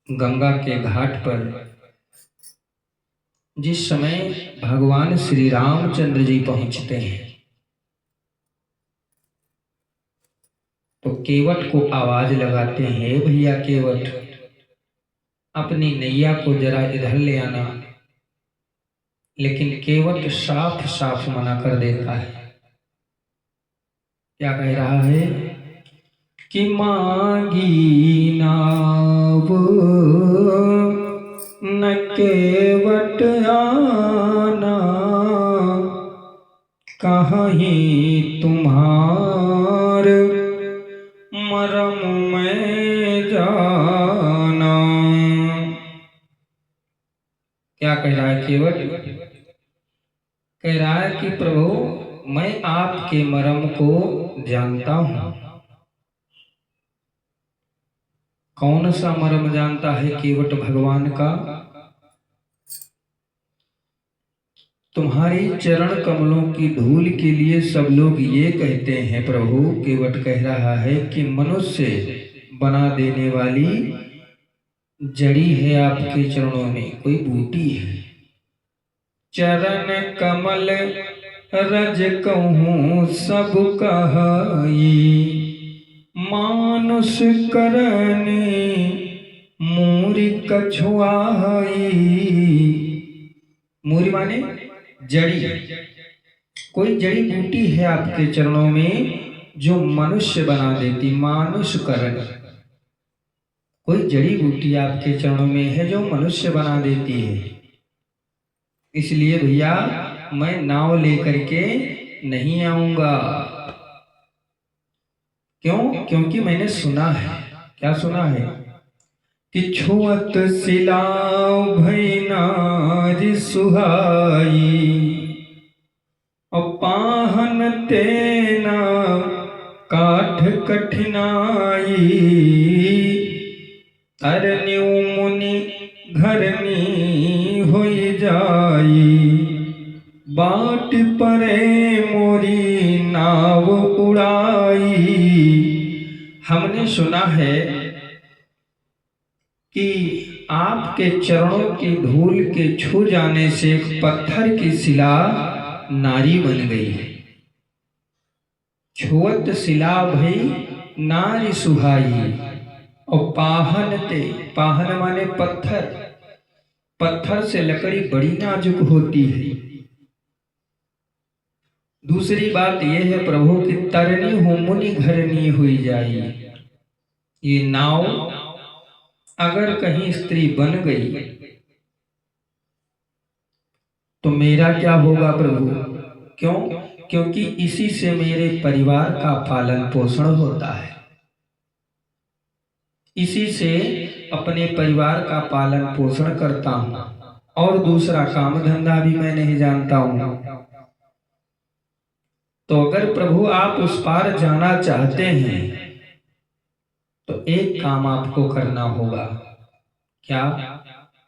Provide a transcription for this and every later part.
गंगा के घाट पर जिस समय भगवान श्री रामचंद्र जी पहुंचते हैं तो केवट को आवाज लगाते हैं, भैया केवट अपनी नैया को जरा इधर ले आना। लेकिन केवट साफ साफ मना कर देता है। क्या कह रहा है कि मांगी नाव न केवट आना, कहीं तुम्हार मरम में जाना। क्या कह रहा है केवट? कह रहा है कि प्रभु मैं आपके मरम को जानता हूं। कौन सा मरम जानता है केवट भगवान का? तुम्हारी चरण कमलों की धूल के लिए सब लोग ये कहते हैं प्रभु, केवट कह रहा है कि मनुष्य बना देने वाली जड़ी है आपके चरणों में, कोई बूटी है। चरण कमल रज कहूँ सब कहाई, मानुष करनी मूरी कछुआई। मूरी माने जड़ी। कोई जड़ी बूटी है आपके चरणों में जो मनुष्य बना देती, मानुष करण। कोई जड़ी बूटी आपके चरणों में है जो मनुष्य बना देती है। इसलिए भैया मैं नाव लेकर के नहीं आऊंगा। क्यों? क्योंकि मैंने सुना है। क्या सुना है? कि छुअत सिलाव भई नारी सुहाई, और पाहन तेना काठ कठिनाई। तरन्यु मुनि घरनी होई जाई, बाट परे मोरी नाव उड़ाई। हमने सुना है कि आपके चरणों की धूल के छू जाने से एक पत्थर की शिला नारी बन गई है। छुअत शिला भई नारी सुहाई, और पाहन ते, पाहन माने पत्थर। पत्थर से लकड़ी बड़ी नाजुक होती है। दूसरी बात यह है प्रभु कि तरनी हो मुनि घरनी हुई जाई। ये नाव अगर कहीं स्त्री बन गई तो मेरा क्या होगा प्रभु? क्यों? क्योंकि इसी से मेरे परिवार का पालन पोषण होता है। इसी से अपने परिवार का पालन पोषण करता हूं, और दूसरा काम धंधा भी मैं नहीं जानता हूं। तो अगर प्रभु आप उस पार जाना चाहते हैं तो एक काम आपको करना होगा। क्या?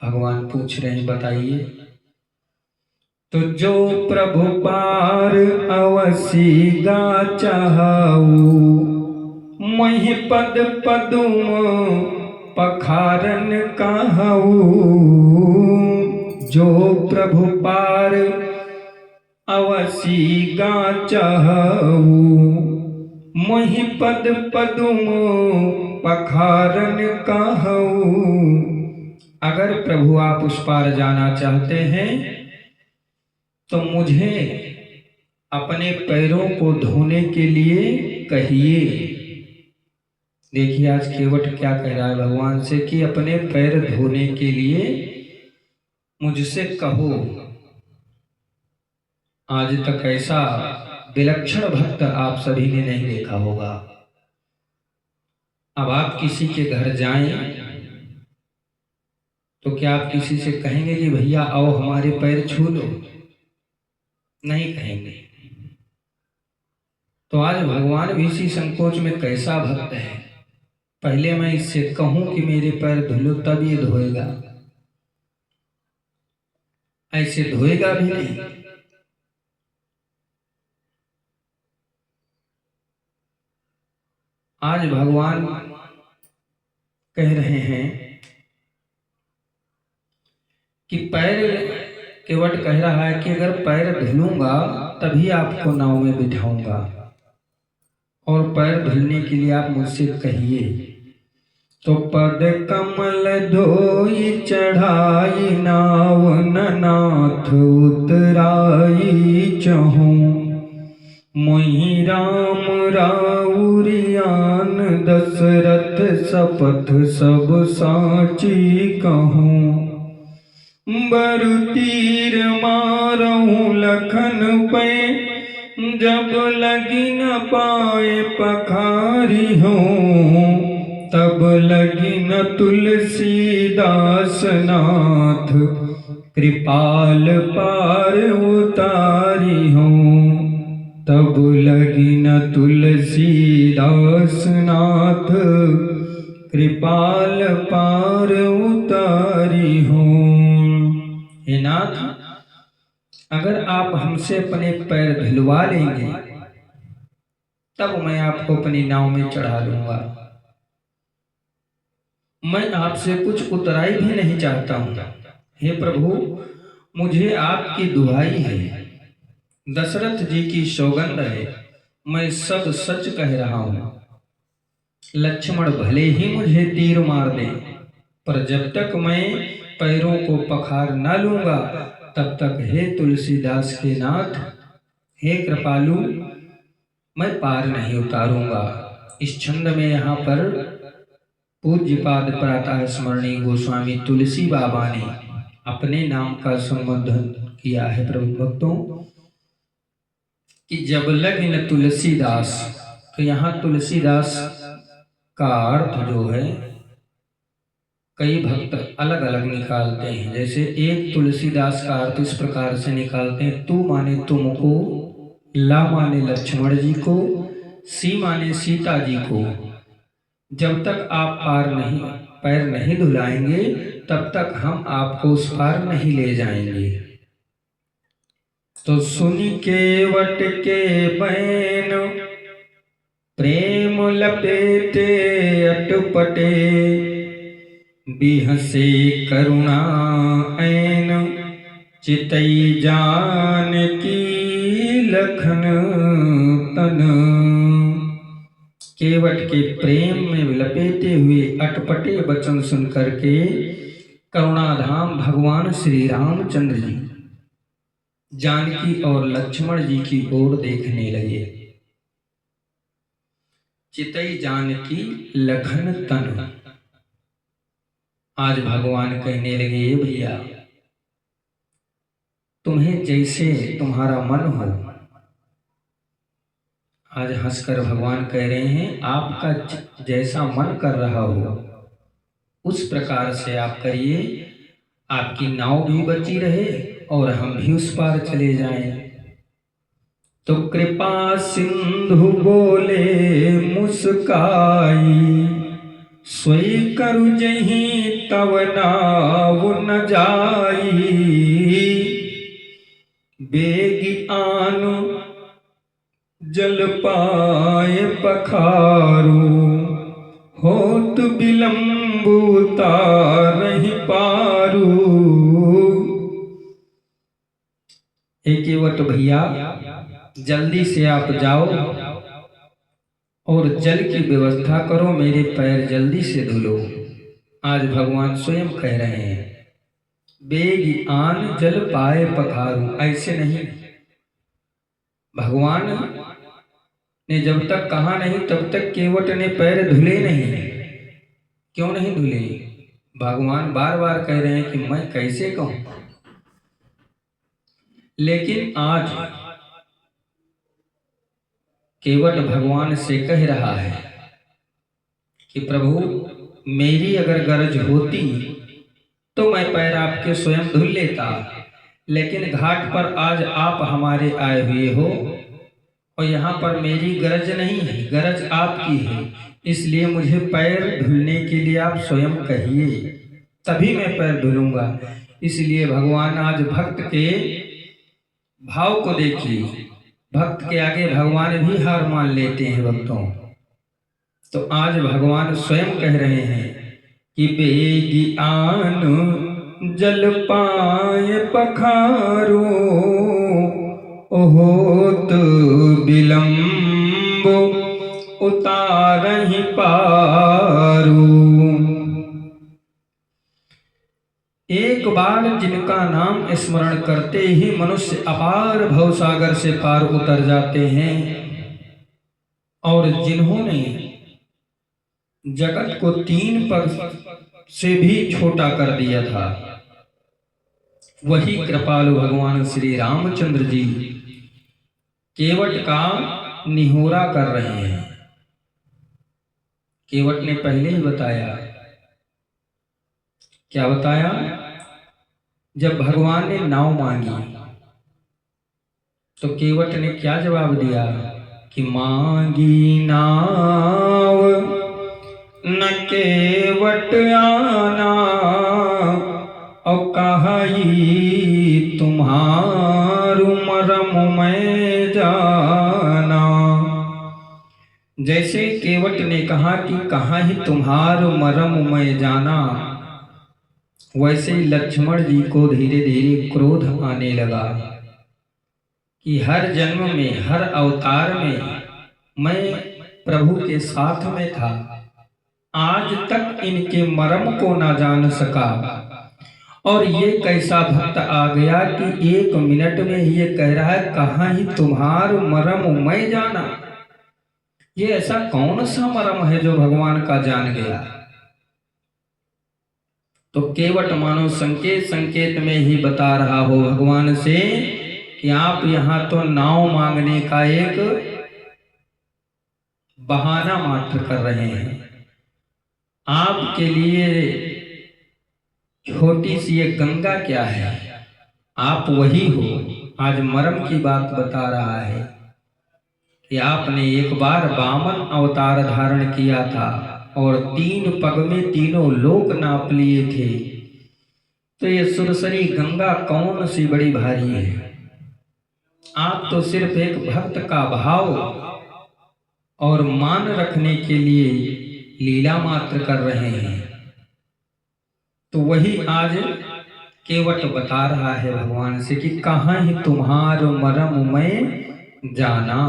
भगवान पूछ रहे हैं, बताइए। तो जो प्रभु पार अवसी गा चाहू, मही पद पदुम पखारन कहू। जो प्रभु पार अवसी गा चाहू, मही पद पदुम पखारन कहू। अगर प्रभु आप उस पार जाना चाहते हैं तो मुझे अपने पैरों को धोने के लिए कहिए। देखिए आज केवट क्या कह रहा है भगवान से कि अपने पैर धोने के लिए मुझसे कहो। आज तक ऐसा विलक्षण भक्त आप सभी ने नहीं देखा होगा। अब आप किसी के घर जाएं तो क्या आप किसी से कहेंगे कि भैया आओ हमारे पैर छू लो? नहीं कहेंगे। तो आज भगवान भी इसी संकोच में कैसा भक्त है। पहले मैं इससे कहूं कि मेरे पैर धुलो तब ये धोएगा, ऐसे धोएगा भी नहीं। आज भगवान कह रहे हैं कि पैर केवट कह रहा है कि अगर पैर धुलूंगा तभी आपको नाव में बिठाऊंगा, और पैर धुलने के लिए आप मुझसे कहिए। तो पद कमल धोई चढ़ाई नाव नाथ उतराई चहूँ, मोहि राम राउरियान दशरथ शपथ सब साची कहूँ। बरु तीर मारहूँ लखन पे, जब लगी न पाए पखारी हो, तब लगी न तुलसीदास नाथ कृपाल पार उतारी हो, तब लगी न तुलसीदास नाथ कृपाल पार उतारी हो। हे नाथ, अगर आप हमसे अपने पैर धुलवा लेंगे तब मैं आपको अपनी नाव में चढ़ा लूंगा। मैं आपसे कुछ उतराई भी नहीं चाहता हूं। हे प्रभु, मुझे आपकी दुहाई है, दशरथ जी की सौगंध है, मैं सब सच कह रहा हूं। लक्ष्मण भले ही मुझे तीर मार दे, पर जब तक मैं पैरों को पखार न लूंगा तब तक हे तुलसीदास के नाथ, हे कृपालु, मैं पार नहीं उतारूंगा। इस छंद में यहाँ पर पूज्यपाद प्रातः स्मरणीय गोस्वामी तुलसी बाबा ने अपने नाम का संबोधन किया है प्रभु भक्तों, कि जब लगे न तुलसीदास। तो यहाँ तुलसीदास का अर्थ जो है कई भक्त अलग अलग निकालते हैं। जैसे एक तुलसीदास का अर्थ इस प्रकार से निकालते हैं, तू माने तुमको, ला माने लक्ष्मण जी को, सी माने सीता जी को। जब तक आप पैर नहीं धुलाएंगे तब तक हम आपको उस पार नहीं ले जाएंगे। तो सुनी केवट के बैन, प्रेम लपेटे अटपटे, बिहसे करुणा ऐन, चितई जान की लखन तन। केवट के प्रेम में लपेटे हुए अटपटे वचन सुन करके करुणाधाम भगवान श्री रामचंद्र जी जानकी और लक्ष्मण जी की ओर देखने लगे। चितई जानकी लखन तन। आज भगवान कहने लगे, ये भैया, तुम्हें जैसे तुम्हारा मन हो। आज हंसकर भगवान कह रहे हैं, आपका जैसा मन कर रहा हो उस प्रकार से आप करिए, आपकी नाव भी बची रहे और हम भी उस पार चले जाएं। तो कृपा सिंधु बोले मुस्काई, सोई करु जहीं तव नाव न जाई, बेगी आनु जल पाए पखारू, होत विलंब उतारहि पारू। एक केवट भैया, जल्दी से आप जाओ और जल की व्यवस्था करो, मेरे पैर जल्दी से धुलो। आज भगवान स्वयं कह रहे हैं, बेग आन जल पाए पखारू। ऐसे नहीं, भगवान ने जब तक कहा नहीं तब तक केवट ने पैर धुले नहीं। क्यों नहीं धुले? भगवान बार बार कह रहे हैं कि मैं कैसे कहूं। लेकिन आज केवट भगवान से कह रहा है कि प्रभु, मेरी अगर गरज होती तो मैं पैर आपके स्वयं धुल लेता, लेकिन घाट पर आज आप हमारे आए हुए हो और यहाँ पर मेरी गरज नहीं है, गरज आपकी है। इसलिए मुझे पैर धुलने के लिए आप स्वयं कहिए, तभी मैं पैर धुलूंगा। इसलिए भगवान आज भक्त के भाव को देखिए, भक्त के आगे भगवान भी हार मान लेते हैं भक्तों। तो आज भगवान स्वयं कह रहे हैं कि बेगी आन जल पाए पखारो होत विलंब उतारहि पारू। एक बार जिनका नाम स्मरण करते ही मनुष्य अपार भवसागर से पार उतर जाते हैं, और जिन्होंने जगत को 3 पग से भी छोटा कर दिया था, वही कृपालु भगवान श्री रामचंद्र जी केवट का निहोरा कर रहे हैं। केवट ने पहले ही बताया, क्या बताया? जब भगवान ने नाव मांगी तो केवट ने क्या जवाब दिया कि मांगी नाव न केवट आना, और कही तुम्हारू मरम मैं जाना। जैसे केवट ने कहा कि कहाँ ही तुम्हारू मरम मैं जाना, वैसे ही लक्ष्मण जी को धीरे धीरे क्रोध आने लगा कि हर जन्म में, हर अवतार में मैं प्रभु के साथ में था, आज तक इनके मर्म को ना जान सका, और ये कैसा भक्त आ गया कि 1 मिनट में ये कह रहा है कहाँ ही तुम्हारू मर्म मैं जाना। ये ऐसा कौन सा मर्म है जो भगवान का जान गया? तो केवट मानो संकेत संकेत में ही बता रहा हो भगवान से कि आप यहाँ तो नाव मांगने का एक बहाना मात्र कर रहे हैं। आपके लिए छोटी सी एक गंगा क्या है, आप वही हो। आज मर्म की बात बता रहा है कि आपने एक बार वामन अवतार धारण किया था और 3 पग में तीनों लोक नाप लिए थे। तो ये सुरसरी गंगा कौन सी बड़ी भारी है। आप तो सिर्फ एक भक्त का भाव और मान रखने के लिए लीला मात्र कर रहे हैं। तो वही आज केवट बता रहा है भगवान से कि कहाँ ही तुम्हारो मरम मैं जाना।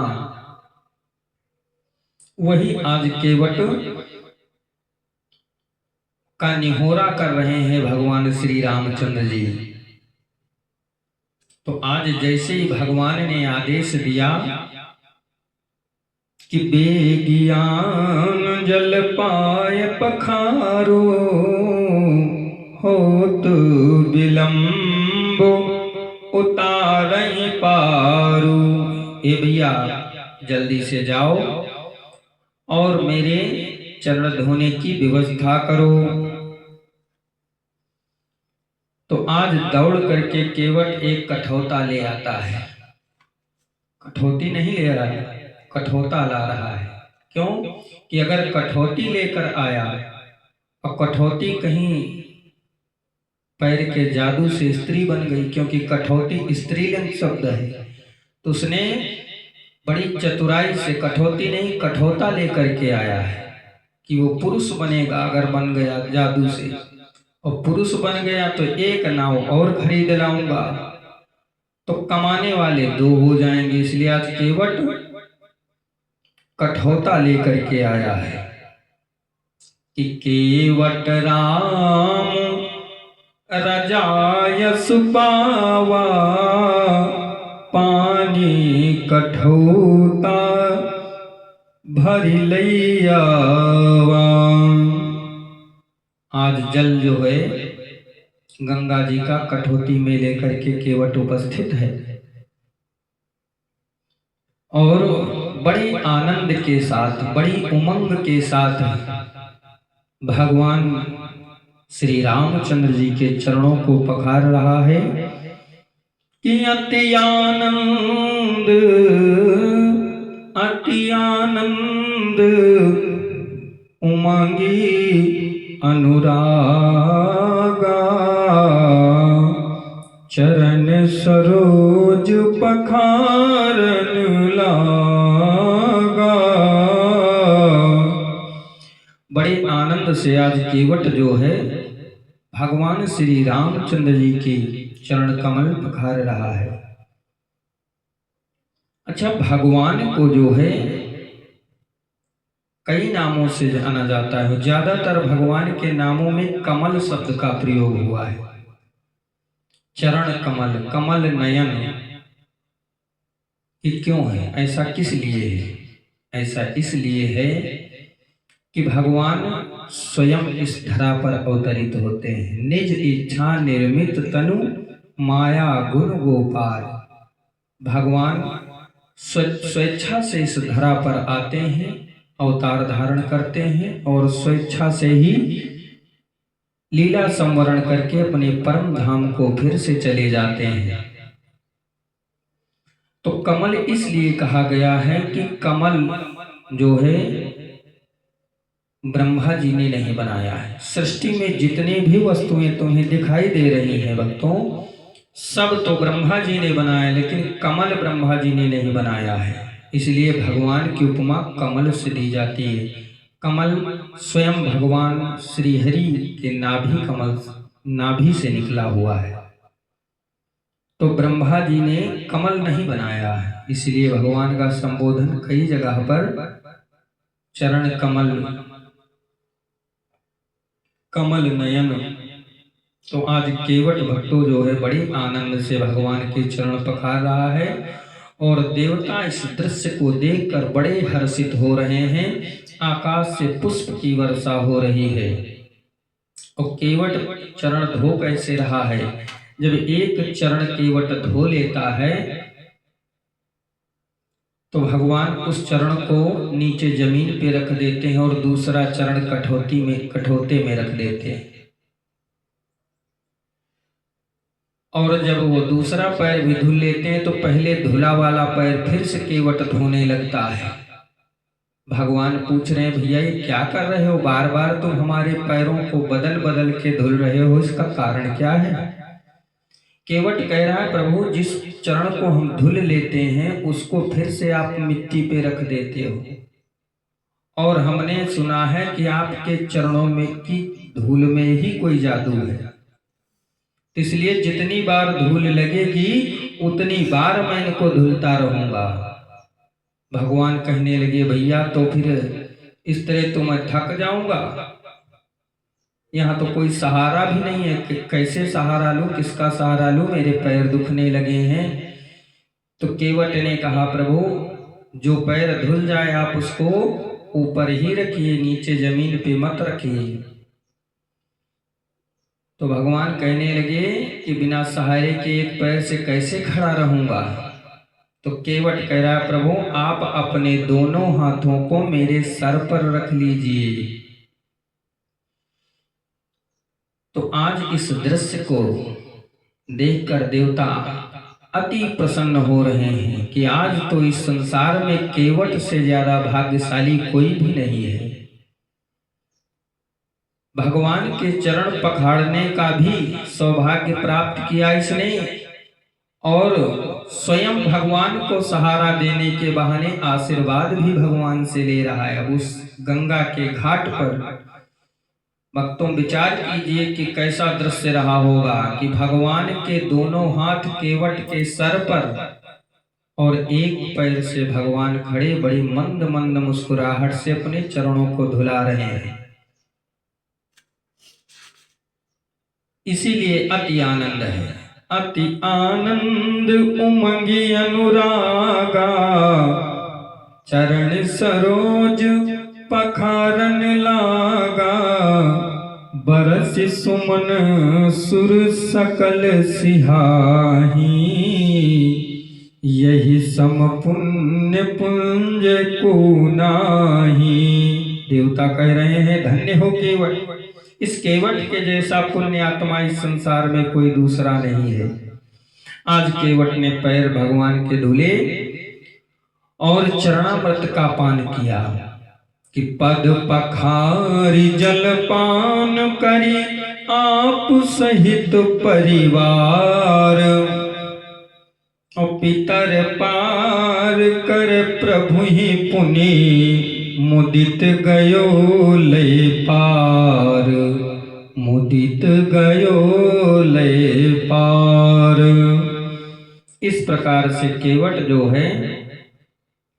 वही आज केवट का निहोरा कर रहे हैं भगवान श्री रामचंद्र जी। तो आज जैसे ही भगवान ने आदेश दिया कि बेगियान जल पाए पखारो होत विलंब उतारहि पारू। ए भैया जल्दी से जाओ और मेरे चरण धोने की व्यवस्था करो। तो आज दौड़ करके केवट एक कठौता ले आता है। कठौती नहीं ले रहा है, कठौता ला रहा है। क्यों कि अगर कठौती लेकर आया और कठौती कहीं पैर के जादू से स्त्री बन गई, क्योंकि कठौती स्त्रीलिंग शब्द है, तो उसने बड़ी चतुराई से कठौती नहीं कठौता लेकर के आया है कि वो पुरुष बनेगा। अगर बन गया जादू से और पुरुष बन गया तो एक नाव और खरीद लाऊंगा, तो कमाने वाले 2 हो जाएंगे। इसलिए आज केवट कठौता लेकर के आया है कि केवट राम रजायस पावा पानी कठौता भरी लैयावा। आज जल जो है गंगा जी का कठौती में लेकर के केवट उपस्थित है और बड़े आनंद के साथ, बड़ी उमंग के साथ भगवान श्री रामचंद्र जी के चरणों को पखार रहा है कि अति आनंद उमंगी अनुरागा चरण सरोज पखारन लागा। बड़े आनंद से आज केवट जो है भगवान श्री रामचंद्र जी के चरण कमल पखार रहा है। अच्छा, भगवान को जो है कई नामों से जाना जाता है। ज्यादातर भगवान के नामों में कमल शब्द का प्रयोग हुआ है। चरण कमल, कमल नयन, ये क्यों है? ऐसा किस लिए है? ऐसा इसलिए है कि भगवान स्वयं इस धरा पर अवतरित होते हैं। निज इच्छा निर्मित तनु माया गुण गोपाल। भगवान स्वेच्छा से इस धरा पर आते हैं, अवतार धारण करते हैं और स्वेच्छा से ही लीला संवरण करके अपने परम धाम को फिर से चले जाते हैं। तो कमल इसलिए कहा गया है कि कमल जो है ब्रह्मा जी ने नहीं बनाया है। सृष्टि में जितने भी वस्तुएं तुम्हें दिखाई दे रही हैं भक्तों, सब तो ब्रह्मा जी ने बनाया, लेकिन कमल ब्रह्मा जी ने नहीं बनाया है। इसलिए भगवान की उपमा कमल से दी जाती है। कमल स्वयं भगवान श्री हरि के नाभि से निकला हुआ है। तो ब्रह्मा जी ने कमल नहीं बनाया है। इसलिए भगवान का संबोधन कई जगह पर चरण कमल, कमल नयन। तो आज केवट भक्तों जो है बड़ी आनंद से भगवान के चरण पखार रहा है और देवता इस दृश्य को देखकर बड़े हर्षित हो रहे हैं। आकाश से पुष्प की वर्षा हो रही है। और केवट चरण धो कैसे रहा है? जब एक चरण केवट धो लेता है तो भगवान उस चरण को नीचे जमीन पे रख देते हैं और दूसरा चरण कठौते में रख देते हैं। और जब वो दूसरा पैर भी धुल लेते हैं तो पहले धुला वाला पैर फिर से केवट धोने लगता है। भगवान पूछ रहे हैं, भैया ये क्या कर रहे हो? बार बार तुम हमारे पैरों को बदल बदल के धुल रहे हो, इसका कारण क्या है? केवट कह रहा है, प्रभु जिस चरण को हम धुल लेते हैं उसको फिर से आप मिट्टी पे रख देते हो। और हमने सुना है कि आपके चरणों में की धूल में ही कोई जादू है। इसलिए जितनी बार धूल लगेगी उतनी बार मैं इनको धुलता रहूंगा। भगवान कहने लगे, भैया तो फिर इस तरह तो मैं थक जाऊंगा। यहाँ तो कोई सहारा भी नहीं है कि कैसे सहारा लूं, किसका सहारा लूं, मेरे पैर दुखने लगे हैं। तो केवट ने कहा, प्रभु जो पैर धुल जाए आप उसको ऊपर ही रखिए, नीचे जमीन पे मत रखिए। तो भगवान कहने लगे कि बिना सहारे के एक पैर से कैसे खड़ा रहूंगा? तो केवट कह रहा, प्रभु आप अपने दोनों हाथों को मेरे सर पर रख लीजिए। तो आज इस दृश्य को देखकर देवता अति प्रसन्न हो रहे हैं कि आज तो इस संसार में केवट से ज्यादा भाग्यशाली कोई भी नहीं है। भगवान के चरण पखाड़ने का भी सौभाग्य प्राप्त किया इसने और स्वयं भगवान को सहारा देने के बहाने आशीर्वाद भी भगवान से ले रहा है। उस गंगा के घाट पर भक्तों विचार कीजिए कि कैसा दृश्य रहा होगा कि भगवान के दोनों हाथ केवट के सर पर और एक पैर से भगवान खड़े बड़ी मंद मंद मुस्कुराहट से अपने चरणों को धुला रहे हैं। इसीलिए अति आनंद है। अति आनंद उमंगी अनुरागा, चरण सरोज पखारन लागा। बरस सुमन सुर सकल सिहाही, यही सम पुण्य पुंज को नाही। देवता कह रहे हैं, धन्य हो केवट, इस केवट के जैसा पुण्य आत्मा इस संसार में कोई दूसरा नहीं है। आज केवट ने पैर भगवान के धुले और चरणामृत का पान किया कि पद पखारी जलपान करी आप सहित परिवार। और पितर पार कर प्रभु ही पुनि मुदित गयो ले पार। मुदित गयो लय पार। इस प्रकार से केवट जो है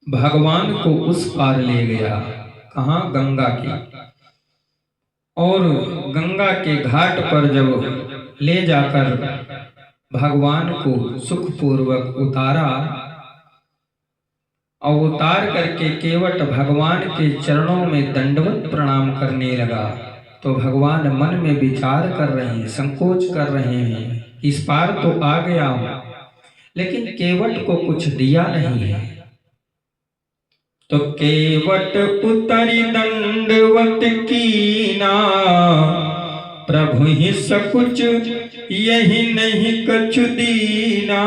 भगवान को उस पार ले गया। कहाँ? गंगा के। और गंगा के घाट पर जब ले जाकर भगवान को सुखपूर्वक उतारा और उतार करके केवट भगवान के चरणों में दंडवत प्रणाम करने लगा, तो भगवान मन में विचार कर रहे हैं, संकोच कर रहे हैं, इस पार तो आ गया हूं, लेकिन केवट को कुछ दिया नहीं है। तो केवट उतरी दंडवत कीना, प्रभु ही सकुच यही नहीं कछु दीना।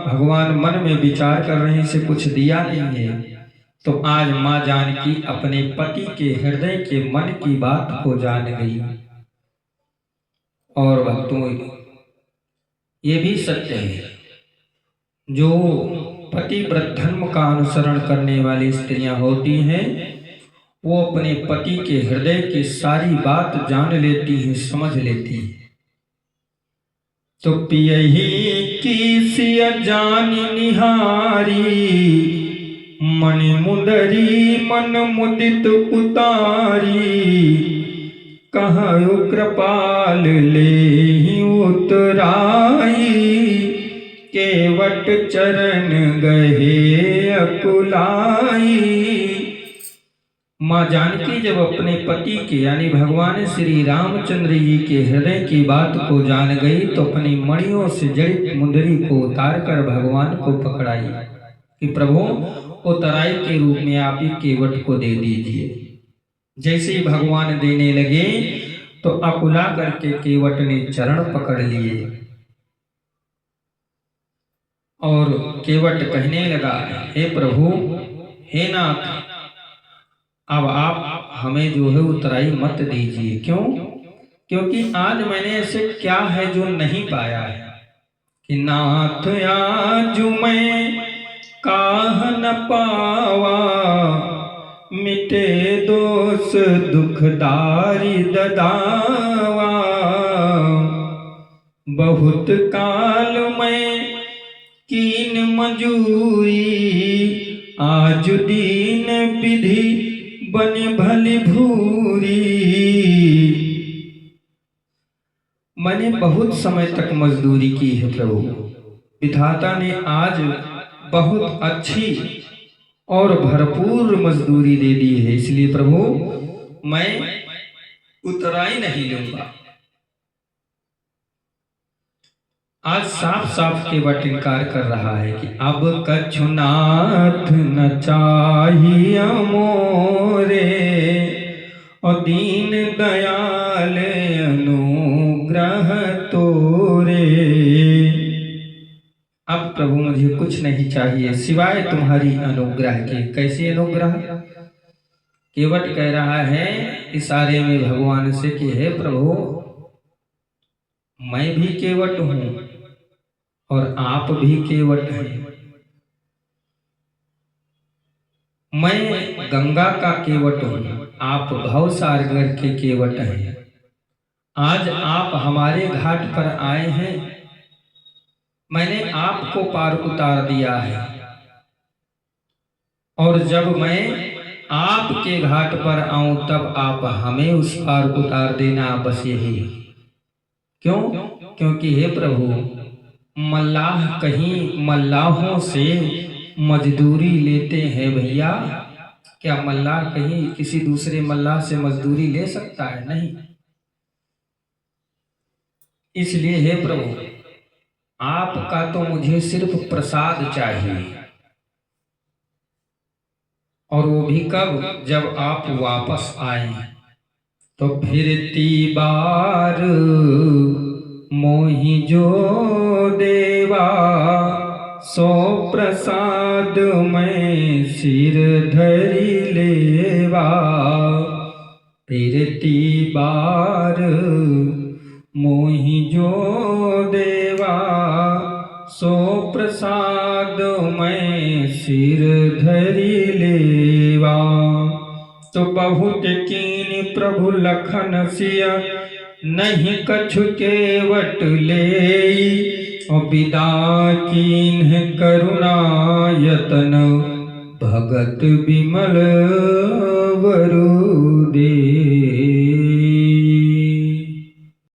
भगवान मन में विचार कर रहे हैं, इसे कुछ दिया नहीं है। तो आज माँ जानकी अपने पति के हृदय के मन की बात को जान गई। और भक्तों, ये भी सत्य है, जो पतिव्रत धर्म का अनुसरण करने वाली स्त्रियां होती हैं, वो अपने पति के हृदय की सारी बात जान लेती हैं, समझ लेती हैं। तो पियही की सिय जान निहारी, मणि मुदरी मन मुदित उतारी। कहु कृपाल ले उतराई, केवट चरण गहे अकुलाई। माँ जानकी जब अपने पति के यानी भगवान श्री रामचंद्र जी के हृदय की बात को जान गई, तो अपनी मणियों से जड़ित मुंदरी को उतार कर भगवान को पकड़ाई कि प्रभु उतराई के रूप में आप ही केवट को दे दीजिए। जैसे ही भगवान देने लगे तो अकुला करके केवट ने चरण पकड़ लिए और केवट कहने लगा, हे प्रभु, हे नाथ, अब आप हमें जो है उतराई मत दीजिए। क्यों? क्योंकि आज मैंने ऐसे क्या है जो नहीं पाया है कि नाथ आज मैं काह न पावा, मिटे दोष दुखदारी ददावा। बहुत काल में कीन मजूरी, आज दीन विधि बने भली भूरी। मैंने बहुत समय तक मजदूरी की है प्रभु, विधाता ने आज बहुत अच्छी और भरपूर मजदूरी दे दी है, इसलिए प्रभु मैं उतराई नहीं लूंगा। आज साफ साफ केवट इनकार कर रहा है कि अब कछुनाथ न चाहिए मोरे, और दीन दयाल अनुग्रह तोरे। अब प्रभु मुझे कुछ नहीं चाहिए सिवाय तुम्हारी अनुग्रह के। कैसी अनुग्रह? केवट कह रहा है इशारे में भगवान से कि हे प्रभु, मैं भी केवट हूं और आप भी केवट हैं। मैं गंगा का केवट हूं, आप भवसागर के केवट हैं। आज आप हमारे घाट पर आए हैं, मैंने आपको पार उतार दिया है, और जब मैं आपके घाट पर आऊं तब आप हमें उस पार उतार देना, बस यही। क्यों? क्योंकि हे प्रभु, मल्लाह कहीं मल्लाहों से मजदूरी लेते हैं भैया? क्या मल्लाह कहीं किसी दूसरे मल्लाह से मजदूरी ले सकता है? नहीं। इसलिए हे प्रभु, आपका तो मुझे सिर्फ प्रसाद चाहिए, और वो भी कब? जब आप वापस आए। तो फिरती बार मोहि जो देवा, सो प्रसाद में सिर धरी लेवा। फिरती बार मोहि जो देवा, सो प्रसाद में सिर धरी लेवा। तो बहुत कीन प्रभु लखन सिया, नहीं कछु केवट लेई और विदा कीन्ह करुणा यतन भगत विमल वरु